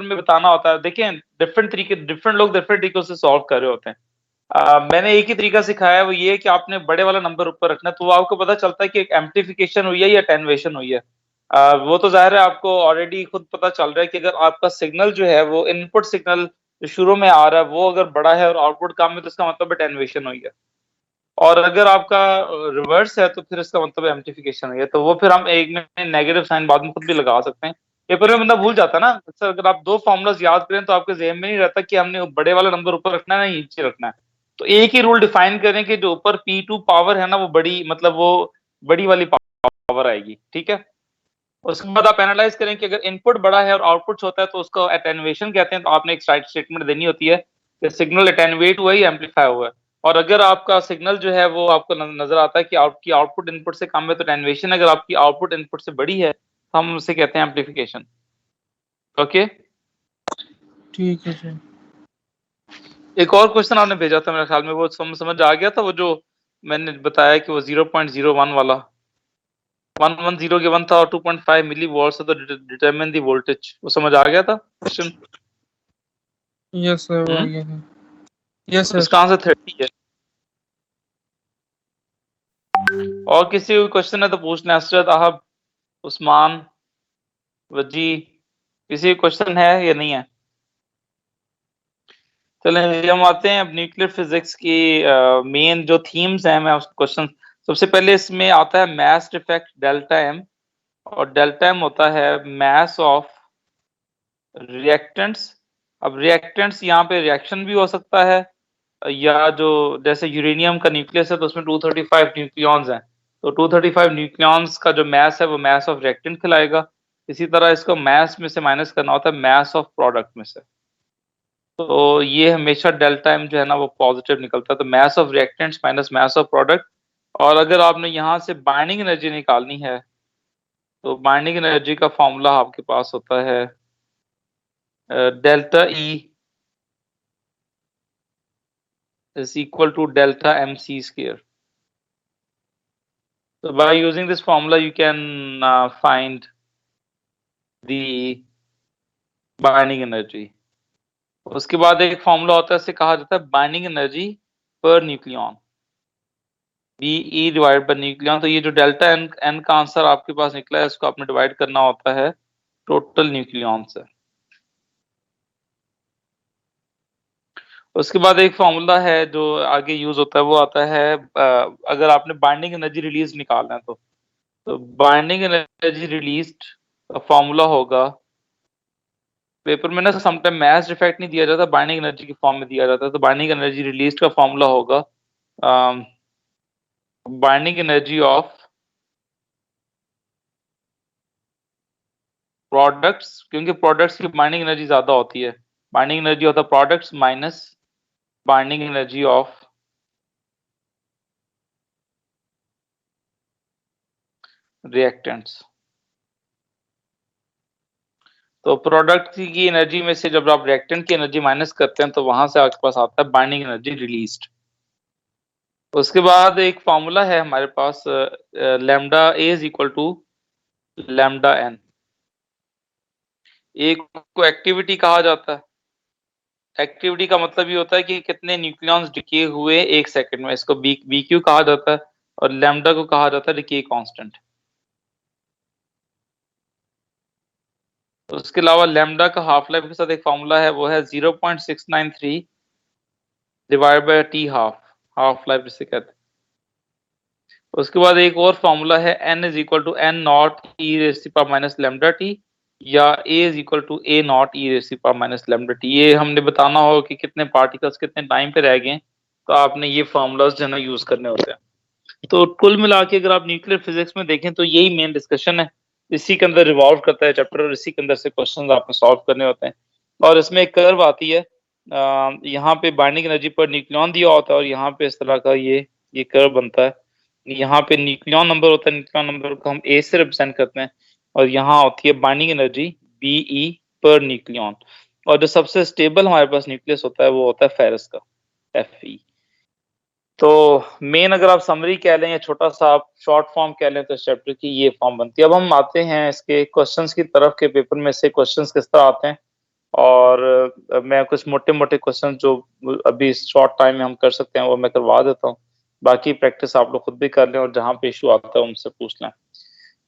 में बताना होता है, देखिए डिफरेंट लोग डिफरेंट तरीकों से सॉल्व कर रहे होते हैं। मैंने एक ही तरीका सिखाया है, वो ये है कि आपने बड़े वाला नंबर ऊपर रखना है, तो वो आपको पता चलता है कि एक एम्प्लीफिकेशन हुई है या अटेन्युएशन हुई है। वो तो जाहिर है आपको ऑलरेडी खुद पता चल रहा है कि अगर आपका सिग्नल जो है वो इनपुट सिग्नल जो शुरू में आ रहा है वो अगर बड़ा है और आउटपुट कम है तो इसका मतलब अटेन्युएशन हुई है। और अगर आपका रिवर्स है तो फिर इसका मतलब एम्प्लीफिकेशन हुई है। तो वो फिर हम एक में नेगेटिव साइन बाद में खुद भी लगा सकते हैं। पेपर में बंदा भूल जाता है ना अक्सर, अगर आप दो फॉर्मूलाज याद करें तो आपके जेहन में नहीं रहता कि हमने बड़े वाला नंबर ऊपर रखना है ना नीचे रखना है। तो एक ही रूल डिफाइन करें कि जो ऊपर P2 पावर है ना वो बड़ी, मतलब वो बड़ी वाली पावर आएगी, ठीक है। उसके बाद आप एनालाइज करें कि अगर इनपुट बड़ा है और आउटपुट छोटा है तो उसको अटेन्युएशन कहते हैं। तो आपने एक स्टेटमेंट देनी होती है कि सिग्नल अटेन्युएट हुआ या एम्पलीफाई हुआ है। और अगर आपका सिग्नल जो है वो आपको नजर आता है कि आपकी आउटपुट इनपुट से कम है तो अटेन्युएशन, अगर आपकी आउटपुट इनपुट से बड़ी है तो हम उसे कहते हैं एम्पलीफिकेशन। ओके, ठीक है सर। एक और क्वेश्चन आपने भेजा था मेरे ख्याल में, वो समझ आ गया था, वो जो मैंने बताया कि वो 0.01 वाला 110 के 1 था और 2.5 मिली वोल्ट से तो डिटरमिन दी वोल्टेज, वो समझ आ गया था क्वेश्चन? यस सर, वो आ गया था। Yes sir. इसका आंसर 30 है। और किसी को क्वेश्चन है तो पूछना, असरत, आहब, उस्मान, वजी, किसी को क्वेश्चन है या नहीं है? चलें हम आते हैं अब न्यूक्लियर फिजिक्स की मेन जो थीम्स हैं, मैं उस क्वेश्चन सबसे पहले इसमें आता है मास इफेक्ट डेल्टा एम। और डेल्टा एम होता है मास ऑफ रिएक्टेंट्स। अब रिएक्टेंट्स यहाँ पे रिएक्शन भी हो सकता है, या जो जैसे यूरेनियम का न्यूक्लियस है तो उसमें 235 न्यूक्लियॉन्स हैं, तो 235 न्यूक्लियॉन्स का जो मास है वो मास ऑफ रिएक्टेंट कहलाएगा। इसी तरह इसको मास में से माइनस करना होता है मास ऑफ प्रोडक्ट में से। तो ये हमेशा डेल्टा एम जो है ना वो पॉजिटिव निकलता है, तो mass of reactants minus mass of product. और अगर आपने यहाँ से बाइंडिंग एनर्जी निकालनी है तो बाइंडिंग एनर्जी का फॉर्मूला आपके पास होता है delta E is equal to delta mc square. So by using this formula you can find the binding energy. उसके बाद एक फॉर्मूला होता है, इसे कहा जाता है बाइंडिंग एनर्जी पर nucleon, BE divide by nucleon. तो ये जो डेल्टा एन का आंसर आपके पास निकला है इसको आपने डिवाइड करना होता है टोटल न्यूक्लियॉन से। उसके बाद एक फॉर्मूला है जो आगे यूज होता है, वो आता है अगर आपने बाइंडिंग एनर्जी रिलीज निकालना है तो बाइंडिंग एनर्जी रिलीज्ड का फॉर्मूला होगा, पेपर में ना समटाइम मास इफेक्ट नहीं दिया जाता, बाइंडिंग एनर्जी के फॉर्म में दिया जाता है। तो बाइंडिंग एनर्जी रिलीज्ड का फॉर्मूला होगा बाइंडिंग एनर्जी ऑफ प्रोडक्ट्स, क्योंकि प्रोडक्ट्स की बाइंडिंग एनर्जी ज्यादा होती है, binding energy of the products minus binding energy of reactants. तो प्रोडक्ट की एनर्जी में से जब आप रिएक्टेंट की एनर्जी माइनस करते हैं तो वहां से आपके पास आता है बाइंडिंग एनर्जी रिलीज्ड। उसके बाद एक फॉर्मूला है हमारे पास lambda A is equal to lambda N. एक को एक्टिविटी कहा जाता है, एक्टिविटी का मतलब ये होता है कि कितने न्यूक्लियॉन्स डिके हुए एक सेकंड में, इसको BQ कहा जाता है। और लैम्डा को कहा जाता है डिके कांस्टेंट। उसके अलावा लैम्डा का हाफ लाइफ के साथ एक फॉर्मूला है, वो है 0.693 divide by T half, half life जिसे कहते हैं। उसके बाद एक और फॉर्मूला है n is equal to n naught e raise to power minus lambda t, या a is equal to a naught e raise to power minus lambda t. ये हमने बताना होगा कि कितने पार्टिकल्स कितने टाइम पे रह गए, तो आपने ये फॉर्मूलाज जो है ना यूज करने होते हैं। तो कुल मिला के अगर आप न्यूक्लियर फिजिक्स में देखें तो यही मेन डिस्कशन है, इसी के अंदर रिवॉल्व करता है चैप्टर और इसी के अंदर से क्वेश्चंस आपने सॉल्व करने होते हैं। और इसमें एक कर्व आती है, यहाँ पे बाइंडिंग एनर्जी पर न्यूक्लियॉन दिया होता है और यहाँ पे इस तरह का ये कर्व बनता है। यहाँ पे न्यूक्लियॉन नंबर होता है, न्यूक्लियॉन नंबर को हम A से रिप्रेजेंट करते हैं, और यहाँ होती है बाइंडिंग एनर्जी BE पर न्यूक्लियॉन। और जो सबसे स्टेबल हमारे पास न्यूक्लियस होता है वो होता है फेरस का, Fe। तो मेन अगर आप समरी कह लें या छोटा सा आप शॉर्ट फॉर्म कह लें तो इस चैप्टर की ये फॉर्म बनती है। अब हम आते हैं इसके क्वेश्चंस की तरफ के, पेपर में से क्वेश्चंस किस तरह आते हैं और मैं कुछ मोटे मोटे क्वेश्चन जो अभी शॉर्ट टाइम में हम कर सकते हैं वो मैं करवा देता हूँ। बाकी प्रैक्टिस आप लोग खुद भी कर लें और जहाँ पे इशू आता है उनसे पूछ लें।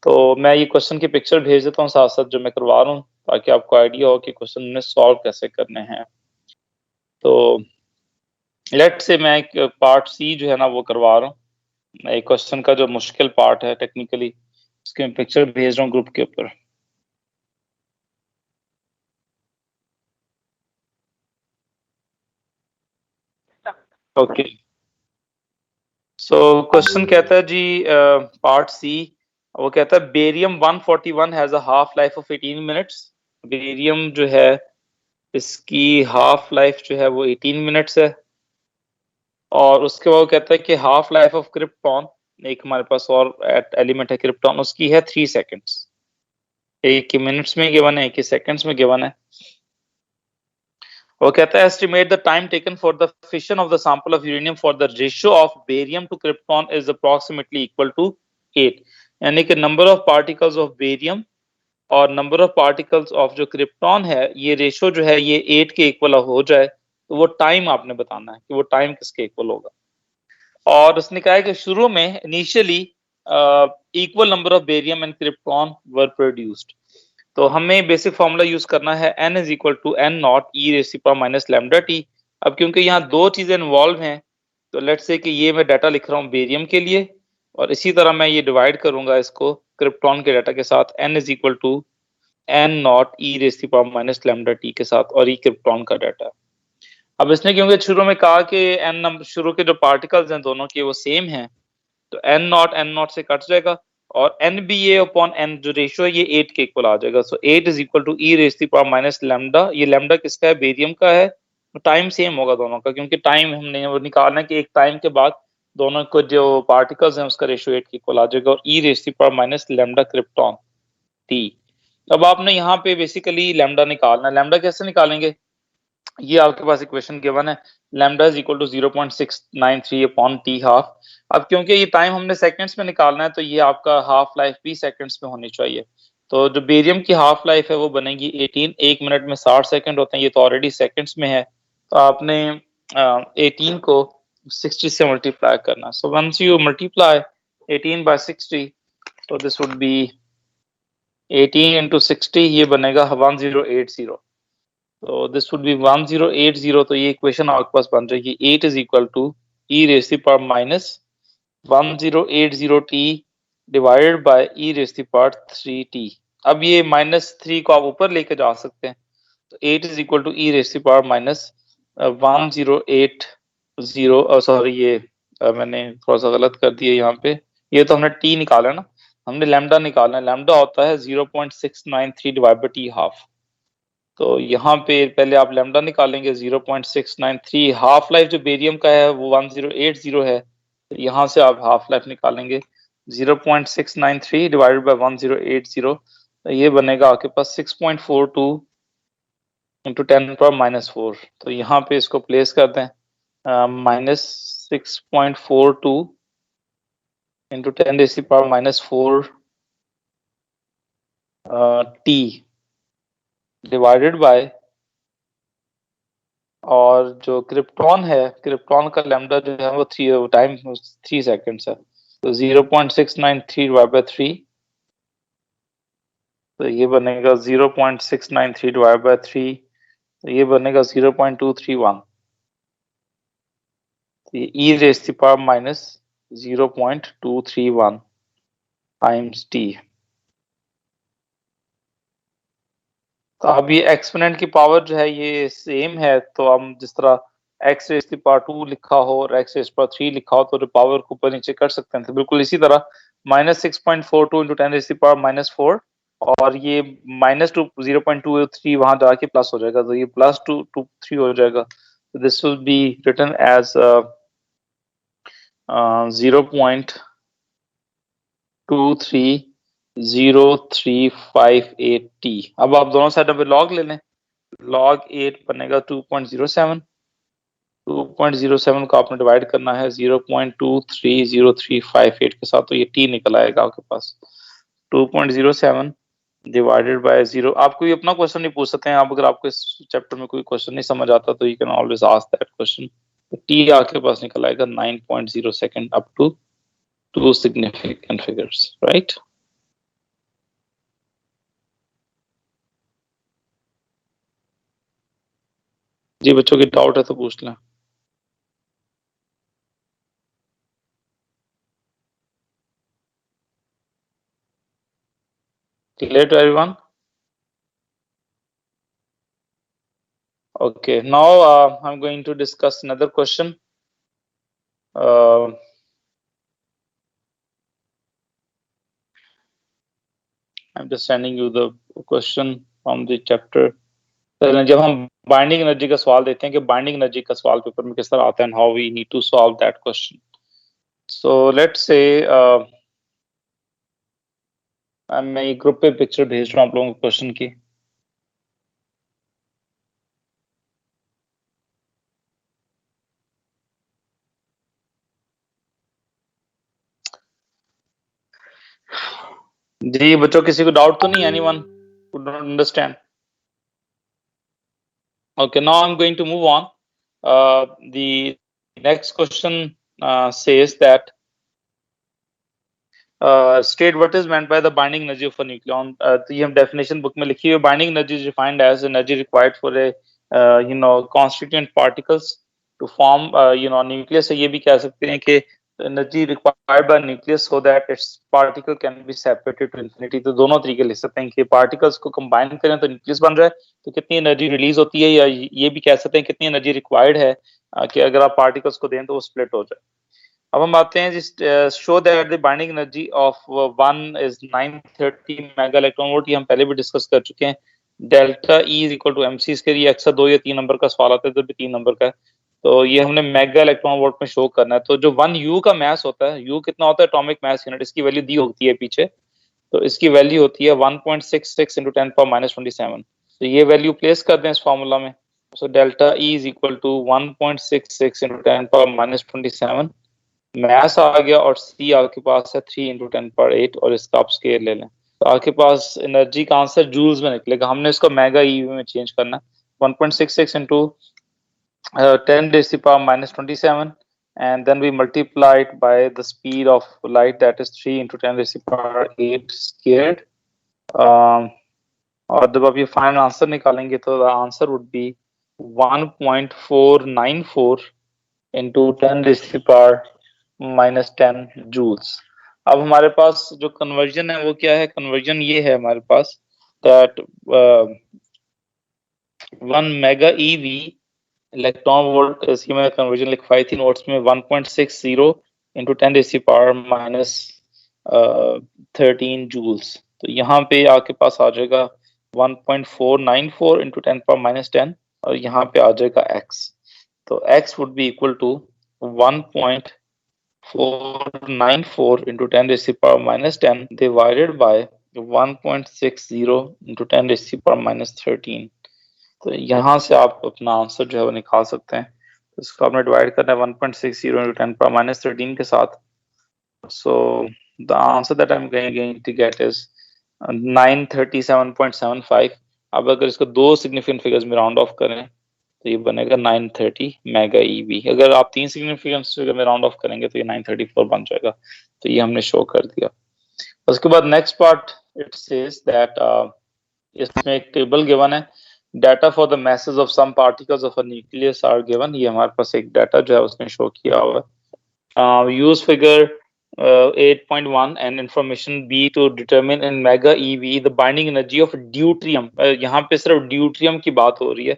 तो मैं ये क्वेश्चन की पिक्चर भेज देता हूँ साथ साथ जो मैं करवा रहा हूँ, ताकि आपको आइडिया हो कि क्वेश्चन में सॉल्व कैसे करने हैं। तो लेट से मैं एक पार्ट सी जो है ना वो करवा रहा हूँ। एक क्वेश्चन का जो मुश्किल पार्ट है टेक्निकली, उसके मैं पिक्चर भेज रहा हूँ ग्रुप के ऊपर। ओके, सो क्वेश्चन कहता है जी, पार्ट सी, वो कहता है barium 141 has a half life of 18 minutes. Barium जो है इसकी हाफ लाइफ जो है वो 18 मिनट्स है। और उसके बाद वो कहता है कि हाफ लाइफ ऑफ क्रिप्टॉन, एक हमारे पास और एलिमेंट है क्रिप्टॉन, उसकी है 3 सेकेंड्स। एक ही मिनट्स में गिवन है, एक ही सेकंड्स में गिवन है। वो कहता है estimate the time taken for the fission of the sample of uranium for the ratio of barium to krypton is approximately equal to 8। यानी कि number of particles of barium और नंबर ऑफ पार्टिकल्स ऑफ जो krypton है, ये ratio जो है ये 8 के इक्वल हो जाए, तो वो टाइम आपने बताना है कि वो टाइम किसके इक्वल होगा। और उसने कहा है कि शुरू में initially equal number of barium and krypton were produced. तो हमें बेसिक फॉर्मूला यूज करना है n is equal to N naught e raise to power minus lambda t. अब क्योंकि यहाँ दो चीजें इन्वॉल्व हैं, तो लेट्स से कि ये मैं डाटा लिख रहा हूँ बेरियम के लिए, और इसी तरह मैं ये डिवाइड करूंगा इसको क्रिप्टॉन के डाटा के साथ, n is equal to N naught e raise to power minus lambda t के साथ, और ये क्रिप्टॉन का डाटा है। अब इसने क्योंकि शुरू में कहा कि एन नंबर शुरू के जो पार्टिकल्स हैं दोनों के वो सेम हैं, तो एन नॉट से कट जाएगा, और N B A upon N जो रेशियो है ये 8 के इक्वल आ जाएगा। So 8 is equal to e raise to power minus lambda. ये लैम्डा किसका है? बेरियम का है। टाइम सेम होगा दोनों का, क्योंकि टाइम हमने वो निकालना है कि एक टाइम के बाद दोनों को जो पार्टिकल्स हैं उसका रेशियो 8 के इक्वल आ जाएगा, और e raise to power minus lambda krypton t. अब आपने यहाँ पे बेसिकली लैम्डा निकालना है। लैम्डा कैसे निकालेंगे? ये आपके पास इक्वेशन गिवन है, lambda is equal to 0.693 upon t half. अब क्योंकि ये टाइम हमने सेकंड्स में निकालना है, तो ये आपका हाफ लाइफ भी सेकंड्स में होनी चाहिए। तो जो बेरियम की हाफ लाइफ है वो बनेगी 18। एक मिनट में 60 सेकंड होते हैं, ये तो ऑलरेडी सेकंड्स में है। तो आपने 18 को 60 से मल्टीप्लाई करना। So once you multiply 18 by 60, तो दिस वुड बी 18 इंटू 60, ये बनेगा 1080। तो दिस वुड बी 1080। तो ये इक्वेशन आपके पास बन जाएगी 8 is equal to e raise to power minus 1080 t divided by e raise to power 3 t. अब ये -3 को आप ऊपर लेके जा सकते हैं, तो 8 is equal to e raise to power minus 1080। Sorry, ये मैंने थोड़ा सा गलत कर दिया यहाँ पे। ये तो हमने टी निकाला ना, हमने लैम्डा निकालना है। लैम्डा होता है 0.693 डिवाइड बाय टी हाफ। तो यहाँ पे पहले आप लैम्डा निकालेंगे 0.693। हाफ लाइफ जो बेरियम का है वो 1080 है, तो यहाँ से आप हाफ लाइफ निकालेंगे 0.693 डिवाइडेड बाय 1080। तो ये बनेगा आपके पास 6.42 इंटू 10⁻⁴। तो यहाँ पे इसको प्लेस कर दें, -6.42 इंटू 10⁻⁴ टी डिवाइडेड बाय, और जो क्रिप्टॉन है, क्रिप्टॉन का लैम्डा जो है वो 3 टाइम 3 सेकेंड्स है, तो 0.693 डिवाइड बाय 3, तो ये बनेगा 0.693 डिवाइड बाय 3, तो ये बनेगा 0.231। तो ये e raise to power minus 0.231 times t. तो अब ये एक्सपोनेंट की पावर जो है ये सेम है, तो हम जिस तरह एक्स रेज़ टू पावर 2 लिखा हो और एक्स रेज़ टू पावर 3 लिखा हो, तो पावर को ऊपर नीचे कर सकते हैं। तो बिल्कुल इसी तरह -6.42 इंटू 10 रेज़ टू पावर -4, और ये -2 0.223 वहां जाके प्लस हो जाएगा, तो ये +223 हो जाएगा। तो this will be written as 0.23035 t. अब आप दोनों साइड पे लॉग ले लें, log 8 बनेगा 2.07। 2.07 को आपने डिवाइड करना है 0.23035 के साथ, तो ये टी निकल आएगा आपके पास 2.07 डिवाइडेड बाय 0। आप कोई अपना क्वेश्चन नहीं पूछ सकते हैं आप, अगर आपको इस चैप्टर में कोई क्वेश्चन नहीं समझ आता तो you can always ask that question. T आपके पास निकल आएगा 9.0 second up to 2 significant figures, right. जी बच्चों की डाउट है तो पूछ लें। Clear to everyone? Okay, now I'm going to discuss another question. I'm just sending you the question from the chapter. जब हम बाइंडिंग एनर्जी का सवाल देते हैं कि बाइंडिंग एनर्जी का सवाल पेपर में किस तरह आता है, how we need to solve that question. So let's say मैं एक ग्रुप पे पिक्चर भेज रहा हूँ आप लोगों को क्वेश्चन की। जी बच्चों किसी को डाउट तो नहीं, anyone who don't understand? Okay, now I'm going to move on. The next question says that state what is meant by the binding energy of a nucleon. तो ये हम definition book में लिखी हुई binding energy is defined as energy required for a constituent particles to form nucleus। ये भी कह सकते हैं कि energy required by nucleus so that its particle can be separated to infinity। तो दोनों तरीके लिख सकते हैं कि particles को combine करें तो nucleus बन रहा है, तो कितनी energy release होती है, या ये भी कह सकते हैं कितनी energy required है कि अगर आप particles को दें तो वो split हो जाए। अब हम आते हैं जिस show that the binding energy of one is 930 mega electron volt. ये हम पहले भी डिस्कस कर चुके हैं। Delta E is equal to mc. इसके लिए अक्सर 2 या 3 नंबर का सवाल आता है, जब भी 3 नंबर का है तो ये हमने मेगा इलेक्ट्रॉन वोल्ट में शो करना है। तो जो 1 यू का मास होता है, यू कितना होता है एटॉमिक मास यूनिट, इसकी वैल्यू दी होती है पीछे। तो इसकी वैल्यू होती है 1.66 इंटू 10 पावर माइनस 27। तो ये वैल्यू प्लेस कर दें इस फॉर्मूला में। So delta E is equal to 1.66 into 10 power minus 27 maths आ गया, और सी आपके पास है 3 इंटू 10 पावर 8, और इसका आप स्केयर ले लें तो आपके पास एनर्जी का आंसर जूल्स में निकलेगा। हमने इसको मेगा ईवी में चेंज करना है। 1.66 into 10 raised to the power minus 27, and then we multiply it by the speed of light, that is 3 into 10 raised to the power 8 squared। और जब आप ये फाइनल आंसर निकालेंगे तो answer would be 1.494 into 10 raised to the power minus 10 joules. अब हमारे पास जो conversion है वो क्या है, कन्वर्जन ये है हमारे पास that 1 mega eV electron volt, इसकी मैंने कन्वर्जन लिखवाई थी नोट्स में 1.60 into 10 raise to power minus 13 joules. तो यहाँ पे आपके पास आ जाएगा 1.494 इंटू 10 पावर माइनस 10, और यहाँ पे आ जाएगा x। तो x would be equal to 1.494 into 10 raised to the power minus 10 divided by 1.60 into 10 raised to the power minus 13। तो यहाँ से आप अपना आंसर जो है वो निकाल सकते हैं। तो इसको आपने डिवाइड करना है 1.60 into 10 power minus 13 के साथ। So the answer that I am going to get is 937.75। अब अगर इसको 2 सिग्निफिकेंट फिगर्स में राउंड ऑफ करें तो ये बनेगा 930 मेगा ईवी। अगर आप 3 सिग्निफिकेंट फिगर में राउंड ऑफ करेंगे तो ये 934 बन जाएगा। तो ये हमने शो कर दिया। उसके बाद next part it says that इसमें एक टेबल गिवन है, data for the masses of some particles of a nucleus are given. ये हमारे पास एक डाटा जो है उसमें शो किया हुआ है। Use figure 8.1 and information B to determine in mega EV the binding energy of deuterium। यहाँ पे सिर्फ ड्यूट्रियम की बात हो रही है,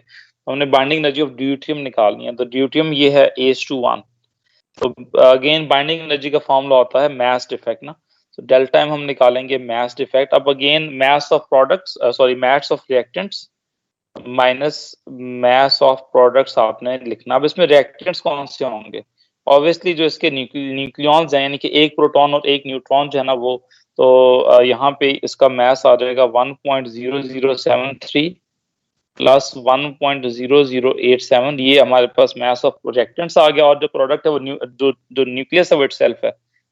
हमने बाइंडिंग एनर्जी ऑफ ड्यूट्रियम निकालनी है। तो ड्यूट्रियम ये है H2 1। तो अगेन बाइंडिंग एनर्जी का फॉर्मूला होता है मास डिफेक्ट ना। तो डेल्टा एम हम निकालेंगे मास डिफेक्ट। अब again mass of products sorry mass of reactants minus mass of products आपने लिखना। अब इसमें रिएक्टेंट्स कौन से होंगे, ऑब्वियसली जो इसके न्यूक्लियॉन्स हैं, यानी कि एक प्रोटॉन और एक न्यूट्रॉन जो है ना वो, तो यहाँ पे इसका मास आ जाएगा 1.0073 प्लस 1.0087। ये हमारे पास मास ऑफ रिएक्टेंट्स आ गया, और जो प्रोडक्ट है वो जो न्यूक्लियस है वो इटसेल्फ है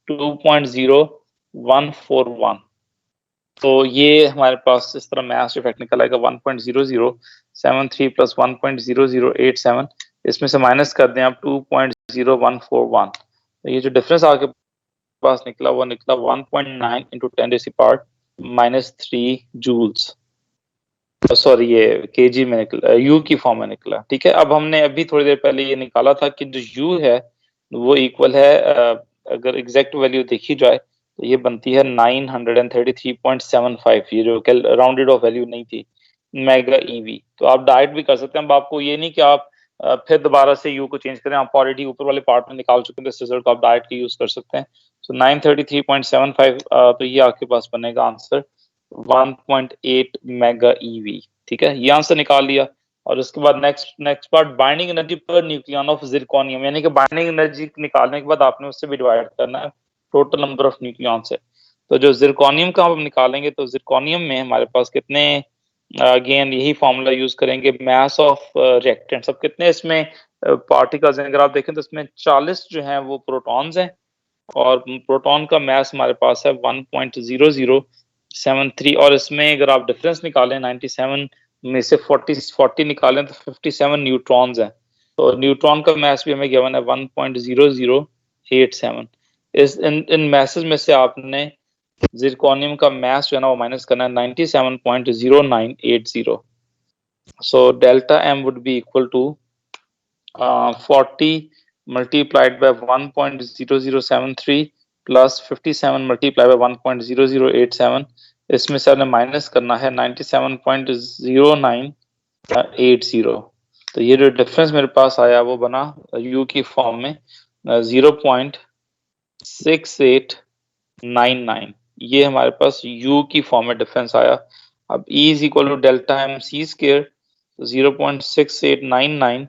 2.0141। तो ये हमारे पास इस तरह मैथ्स इफेक्ट निकल आएगा 1.0073 प्लस 1.0087, इसमें से माइनस कर दें आप 2.0141, तो ये जो डिफरेंस आपके पास निकला वो निकला 1.9 इंटू 10⁻³ सॉरी ये केजी में निकला, यू की फॉर्म में निकला। ठीक है, अब हमने अभी थोड़ी देर पहले ये निकाला था कि जो यू है वो इक्वल है, अगर एग्जैक्ट वैल्यू देखी जाए तो ये बनती है 933.75, ये जो राउंडेड ऑफ वैल्यू नहीं थी, मेगा ईवी। तो आप डायरेक्ट भी कर सकते हैं। अब आपको ये नहीं कि आप फिर दोबारा से यू को चेंज करें, आप ऑलरेडी ऊपर वाले पार्ट में निकाल चुके हैं, इस रिजल्ट को आप डायरेक्ट यूज कर सकते हैं। सो 933.75, तो ये आपके पास बनेगा आंसर 1.8 मेगा ईवी। ठीक है, ये आंसर निकाल लिया। और उसके बाद next next part, binding energy per nucleon of zirconium, यानी कि बाइंडिंग एनर्जी निकालने के बाद आपने उससे भी डिवाइड करना है टोटल नंबर ऑफ न्यूक्लियन से। तो जो जिरकोनियम का हम निकालेंगे, तो जिरकोनियम में हमारे पास कितने, अगेन यही फॉर्मूला यूज करेंगे, मास ऑफ रिएक्टेंट्स। अब कितने इसमें पार्टिकल्स हैं, अगर आप देखें तो इसमें 40 जो हैं वो प्रोटॉन्स हैं, और प्रोटॉन का मास हमारे पास है 1.0073, और इसमें अगर आप डिफरेंस निकालें 97 में से 40 निकालें तो 57 न्यूट्रॉन्स हैं। तो न्यूट्रॉन का मास भी हमें गिवन है 1.0087। इस इन मैसेज में से आपने जिरकोनियम का मास जो है ना वो माइनस करना है 97.0980। So delta M would be equal to 40 multiplied by 1.0073 plus 57 multiplied by 1.0087, इसमें से आपने माइनस करना है 97.0980। तो ये जो डिफरेंस मेरे पास आया वो बना यू की फॉर्म में 0.6899, ये हमारे पास यू की फॉर्म में डिफरेंस आया। अब E is equal to delta M C square, 0.6899,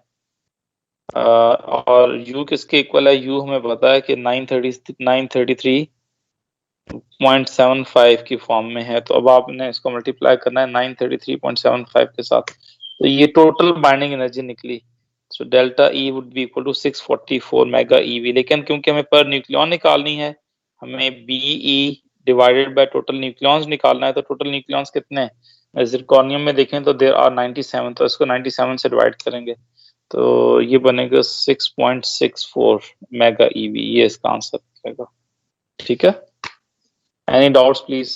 और u किसके इक्वल है, u हमें पता है कि 933.75 की फॉर्म में है। तो अब आपने इसको मल्टीप्लाई करना है 933.75 के साथ, तो ये टोटल बाइंडिंग एनर्जी निकली। So delta E would be equal to 644 mega eV. लेकिन क्योंकि हमें पर न्यूक्लियन निकालनी है, हमें BE divided by total nucleons निकालना है, तो टोटल न्यूक्लियंस कितने हैं, जिरकोनियम में देखें तो देयर आर 97, तो इसको 97 से डिवाइड करेंगे तो ये बनेगा 6.64 मेगा ईवी, ये इसका आंसर बनेगा। ठीक है, एनी डाउट्स प्लीज।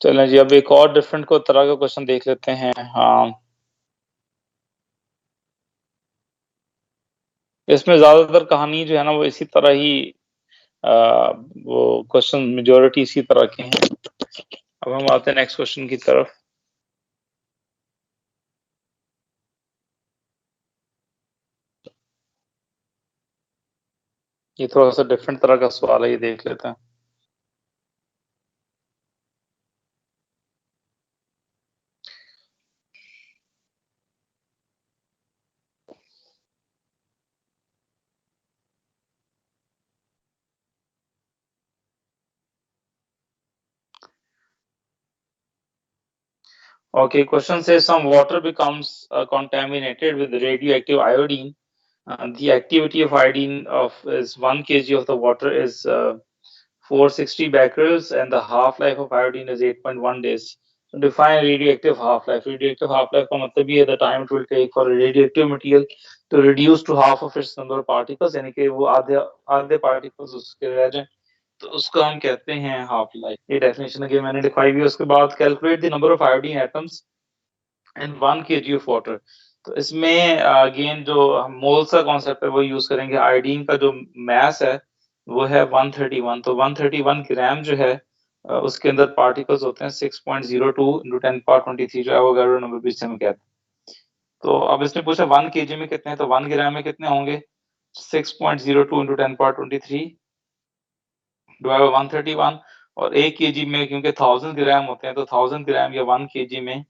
चलें जी, अब एक और डिफरेंट को तरह का क्वेश्चन देख लेते हैं। हाँ, इसमें ज्यादातर कहानी जो है ना वो इसी तरह ही, वो क्वेश्चन मेजोरिटी इसी तरह के हैं। अब हम आते हैं नेक्स्ट क्वेश्चन की तरफ। ये थोड़ा सा डिफरेंट तरह का सवाल है, ये देख लेते हैं। Okay, question says some water becomes contaminated with radioactive iodine. The activity of iodine of is 1 kg of the water is 460 becquerels, and the half life of iodine is 8.1 days. So define radioactive half life. Radioactive half life का मतलब ये है the time it will take for a radioactive material to reduce to half of its number of particles, यानी कि वो आधे आधे particles उसके रह जाएं, तो उसको हम कहते हैं हाफ लाइफ। ये डेफिनेशन अगर मैंने लिखवाई हुई है। उसके बाद calculate the number of iodine atoms and 1 kg of water. तो इसमें अगेन जो हम मोल्स का कॉन्सेप्ट है वो यूज करेंगे। आयोडीन का जो मास है वो है 131, तो 131 ग्राम जो है उसके अंदर पार्टिकल्स होते हैं 6.02 इंटू 10 पावर 23, जो एवोगाड्रो नंबर भी इससे हम कहते हैं। तो अब इसने पूछा 1 kg में कितने हैं, तो 1 ग्राम में कितने होंगे, 6.02 इंटू 10 पावर 23 डिवाइड बाय 131, और 1 kg में क्योंकि 1000 ग्राम होते हैं, तो 1000 ग्राम या 1 kg में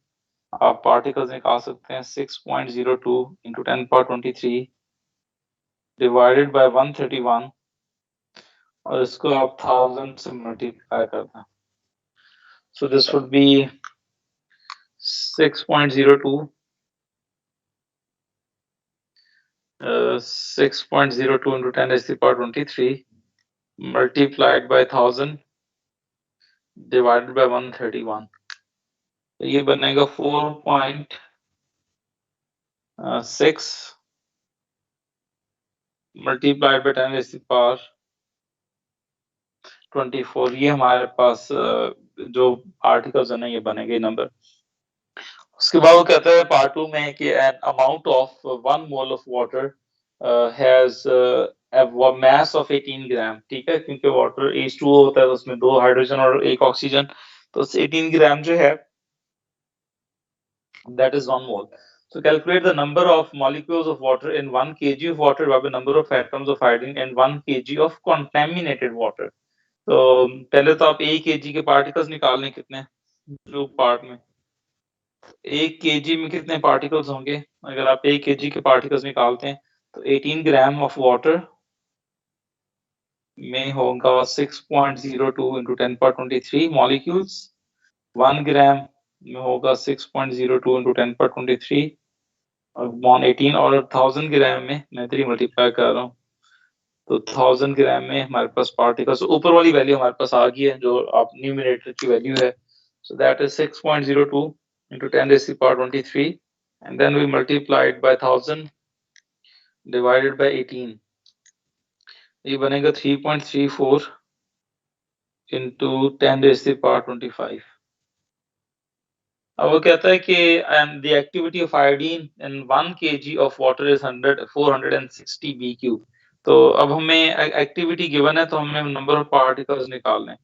आप पार्टिकल्स निकाल सकते हैं 6.02 इंटू 10 पावर 23 डिवाइडेड बाय 131, और इसको आप 1000 से मल्टीप्लाई करते हैं। So this would be 6.02 6.02 into 10 raised to the power 23 multiplied by 1000 divided by 131, तो ये बनेगा 4.6 multiplied by 10 raised to the power 24। ये हमारे पास जो आर्टिकल्स है ना ये बनेंगे नंबर। उसके बाद वो कहता है पार्ट 2 में कि an amount of 1 mole of water has mass of 18 ग्राम। ठीक है, क्योंकि वाटर H2O होता है तो उसमें 2 हाइड्रोजन और 1 ऑक्सीजन, तो 18 ग्राम जो है that is 1 mole. So calculate the number of molecules of water in 1 kg of water by the number of atoms of iodine in 1 kg of contaminated water. तो पहले तो आप 1 kg के पार्टिकल्स निकाल लें कितने जो पार्ट में 1 kg में कितने पार्टिकल्स होंगे। अगर आप 1 kg के पार्टिकल्स निकालते हैं तो 18 ग्राम ऑफ वाटर में होगा 6.02 into 10 power 23 मॉलिक्यूल्स। 1 ग्राम में होगा 6.02 into 10 power 23 और 118 और 1000 ग्राम में मैं 3 मल्टीप्लाई कर रहा हूँ तो 1000 ग्राम में हमारे पास पार्टिकल्स ऊपर वाली वैल्यू हमारे पास आ गई है जो आप न्यूमरेटर की वैल्यू है। So that is 6.02 into 10 raised to the power 23 and then we multiplied by 1000 divided by 18, ये बनेगा 3.34 into 10 raised to the power 25। अब वो कहता है कि the activity of iodine in 1 kg of water is 460 BQ। तो अब हमें एक्टिविटी गिवन है तो हमें नंबर ऑफ पार्टिकल्स निकालने हैं।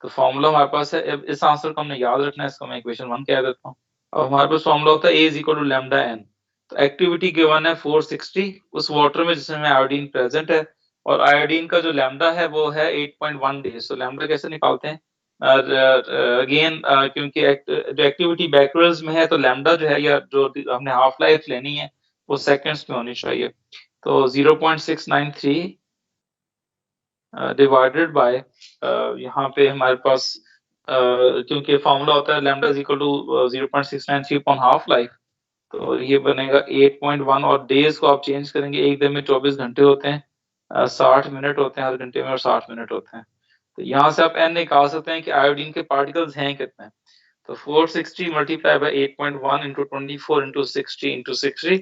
तो फॉर्मूला हमारे पास है, अब इस आंसर को हमने याद रखना है, इसको मैं इक्वेशन 1 कह देता हूँ। अब हमारे पास फॉर्मूला होता है A is equal to lambda n। तो एक्टिविटी गिवन है 460 उस वाटर में जिसमें आयोडीन प्रेजेंट है और आयोडीन का जो लैम्डा है वो है 8.1 डेज। तो लैम्डा कैसे निकालते हैं अगेन क्योंकि जो एक्टिविटी बैकवर्ड्स में है तो लैम्डा जो है या जो हमने हाफ लाइफ लेनी है वो सेकंड्स में होनी चाहिए। तो 0.693 डिवाइडेड बाय यहाँ पे हमारे पास क्योंकि फॉर्मूला होता है lambda is equal to 0.693 upon half life, तो ये बनेगा 8.1 और डेज को आप चेंज करेंगे, एक दिन में 24 घंटे होते हैं, 60 मिनट होते हैं हर घंटे में और 60 मिनट होते हैं। तो यहाँ से आप n निकाल सकते हैं कि आयोडीन के पार्टिकल्स हैं कितने। तो 460 multiply by 8.1 into 24 into 60 into 60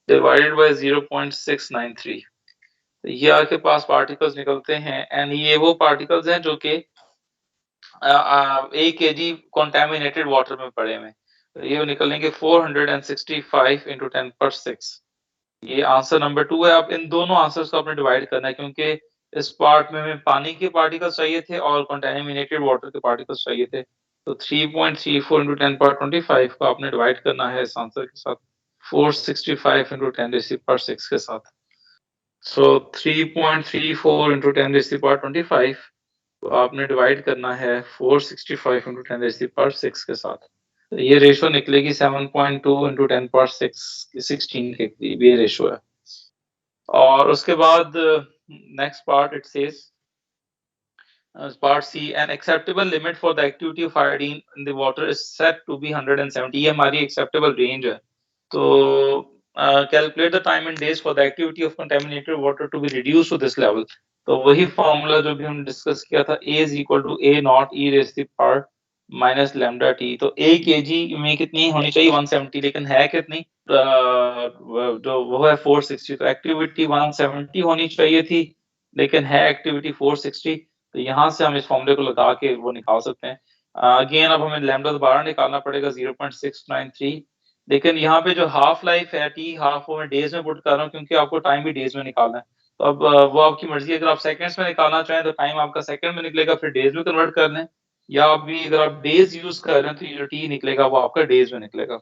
divided by 0.693, तो ये आपके पास पार्टिकल्स निकलते हैं एंड ये वो पार्टिकल्स हैं जो कि 1 kg कॉन्टेमिनेटेड वाटर में पड़े हुए। तो ये निकलेंगे 465 into 10 per 6। ये आंसर नंबर 2 है। अब इन दोनों आंसर्स को आपने डिवाइड करना है क्योंकि इस पार्ट में हमें पानी के पार्टिकल्स चाहिए थे और कॉन्टेमिनेटेड वाटर के पार्टिकल्स चाहिए थे। तो 3.34 into 10 power 25 को आपने डिवाइड करना है इस आंसर के साथ 465 into 10 raised to the power 6 के साथ। सो 3.34 into 10 raised to the power 25 तो आपने डिवाइड करना है 465 into 10 raised to the power 6 के साथ। तो ये रेशो निकलेगी 7.2 into 10 power 6 16 के करीब ये रेशो है। और उसके बाद next part it says part C, an acceptable limit for the activity of iodine in the water is set to be 170। ये हमारी acceptable range है। तो calculate the time in days for the activity of contaminated water to be reduced to this level। तो वही formula जो भी हम discuss किया था A is equal to A not E raised to the power minus lambda T. तो 1 kg में कितनी होनी चाहिए 170, लेकिन है कितनी जो वो है 460। तो एक्टिविटी 170 होनी चाहिए थी लेकिन है एक्टिविटी 460। तो यहाँ से हम इस फॉर्मूले को लगा के वो निकाल सकते हैं। अगेन अब हमें लैम्डा दोबारा निकालना पड़ेगा 0.693, लेकिन यहाँ पे जो हाफ लाइफ है टी हाफ वो मैं डेज में पुट कर रहा हूँ क्योंकि आपको टाइम भी डेज में निकालना है। तो अब वो आपकी मर्जी है, अगर आप सेकंड्स में निकालना चाहें तो टाइम आपका सेकंड में निकलेगा, फिर डेज में कन्वर्ट कर लें, या अभी अगर आप डेज यूज कर रहे हैं तो ये जो टी निकलेगा वो आपका डेज में निकलेगा।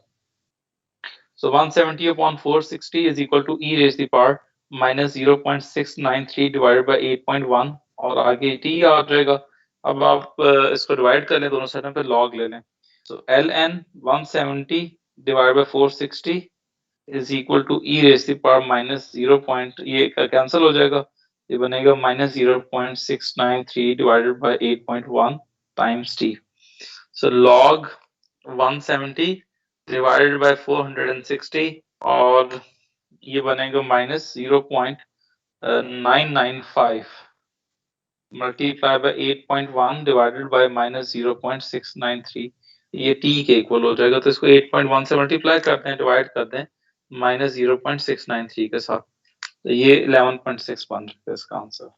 So 170 upon 460 is equal to e raised to the power minus 0.693 divided by 8.1 और आगे t आ जाएगा। अब आप इसको डिवाइड कर लें दोनों साइडों पे लॉग ले लें। So ln 170 divided by 460 is equal to e raised to the power minus 0. ये कैंसिल हो जाएगा, ये बनेगा minus 0.693 divided by 8.1 times t। So log 170 divided by 460 और ये बनेगा -0.995 मल्टीप्लाई बाय 8.1 डिवाइडेड बाय -0.693। ये टी के इक्वल हो जाएगा, तो इसको 8.1 से मल्टीप्लाई करते हैं, डिवाइड करते हैं -0.693 के साथ, तो ये 11.6 बन जाएगा इसका आंसर।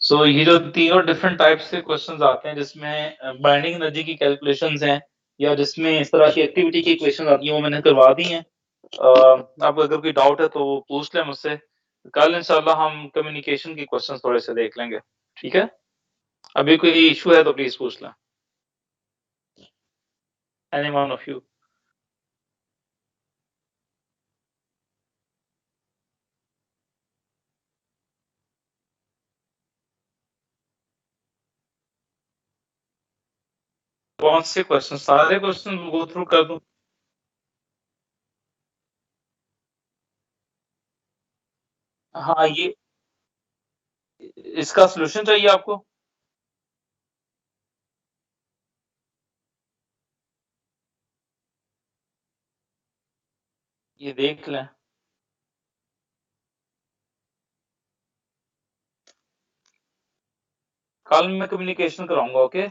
सो ये जो तीनों डिफरेंट टाइप्स के क्वेश्चंस आते हैं जिसमें बाइंडिंग एनर्जी की कैलकुलेशंस हैं या जिसमें इस तरह की एक्टिविटी की इक्वेशन आती है, वो मैंने करवा दी हैं। अब अगर कोई डाउट है तो वो पूछ लें मुझसे। कल इंशाल्लाह हम कम्युनिकेशन के क्वेश्चंस थोड़े से देख लेंगे, ठीक है? अभी कोई इशू है तो प्लीज पूछ लें, एनी वन ऑफ यू। कौन से क्वेश्चन? सारे क्वेश्चन गो थ्रू कर दूं? हाँ, ये इसका सोल्यूशन चाहिए आपको? ये देख लें, कल मैं कम्युनिकेशन कराऊंगा, ओके?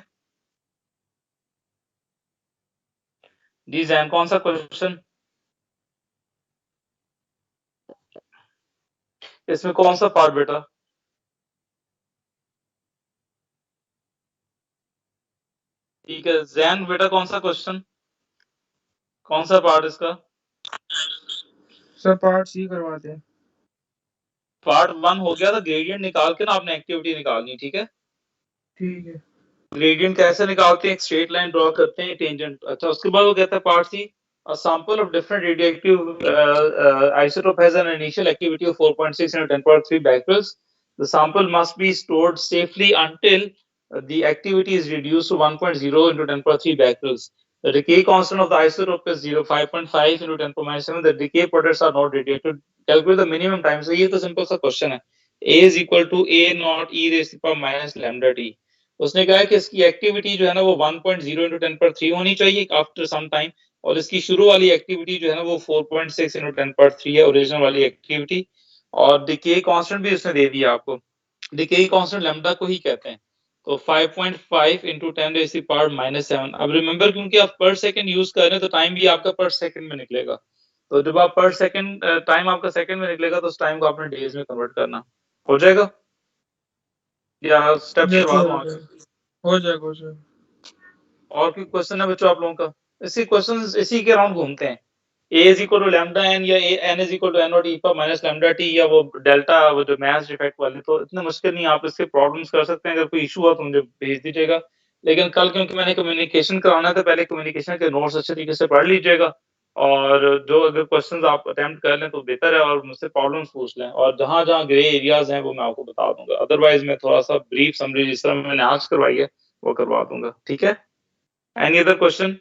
जी जैन, कौन सा क्वेश्चन? इसमें कौन सा पार्ट बेटा? ठीक है जैन बेटा, कौन सा क्वेश्चन, कौन सा पार्ट इसका? सर पार्ट सी करवाते हैं। पार्ट 1 हो गया था, ग्रेडियंट निकाल के ना आपने एक्टिविटी निकालनी, ठीक है? ठीक है। ग्रेडियंट कैसे निकालते हैं? एक स्ट्रेट लाइन ड्रॉ करते हैं, टेंजेंट। अच्छा, उसके बाद वो कहता है part C, a sample of different radioactive isotope has an initial activity of 4.6 into 10 power 3 becquerels. The sample must be stored safely until the activity is reduced to 1.0 into 10 power 3 becquerels. The decay constant of the isotope is 5.5 into 10 power minus 7. The decay products are not radioactive. Calculate the minimum time. So ये तो simple सा question है। A is equal to A naught e raised to the power minus lambda t. उसने कहा है कि इसकी activity जो है ना वो 1.0 into 10 power 3 होनी चाहिए आफ्टर सम टाइम, और इसकी शुरू वाली एक्टिविटी जो है ना वो 4.6 into 10 power 3 है, ओरिजिनल वाली एक्टिविटी। और डिके कांस्टेंट भी उसने दे दिया आपको, डिके कांस्टेंट लैम्डा को ही कहते हैं। तो 5.5 into 10 raised to the power minus 7। अब रिमेंबर, क्योंकि आप पर सेकंड यूज कर रहे हैं तो टाइम भी आपका पर सेकंड में निकलेगा। तो जब आप पर सेकंड टाइम आपका सेकंड में निकलेगा तो उस टाइम को आपने डेज में कन्वर्ट करना। हो जाएगा या स्टेप्स यस करवा सर दूं हो आगे? जाएगा, हो जाएगा, हो जाएगा। और कोई क्वेश्चन है बच्चों आप लोगों का? इसी क्वेश्चन इसी के अराउंड घूमते हैं। A is equal to lambda N या N is equal to N naught E पर माइनस लैम्डा टी, या वो डेल्टा, वो जो मैच डिफेक्ट वाले, तो इतना मुश्किल नहीं, आप इसके प्रॉब्लम्स कर सकते हैं। अगर कोई इशू हो तो मुझे भेज दीजिएगा। लेकिन कल क्योंकि मैंने कम्युनिकेशन कराना है तो पहले कम्युनिकेशन के नोट्स अच्छे तरीके से पढ़ लीजिएगा, और जो अगर क्वेश्चंस आप अटेम्प्ट कर लें तो बेहतर है, और मुझसे प्रॉब्लम्स पूछ लें, और जहां जहां ग्रे एरियाज हैं वो मैं आपको बता दूंगा। अदरवाइज मैं थोड़ा सा ब्रीफ समरी जिस तरह मैंने आज करवाई है वो करवा दूंगा, ठीक है? Any other question?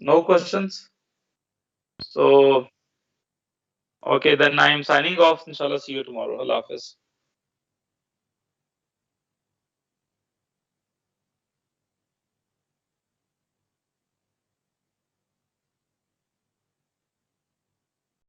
No questions? So, okay, then I am signing off. Inshallah, see you tomorrow. Allah Hafiz.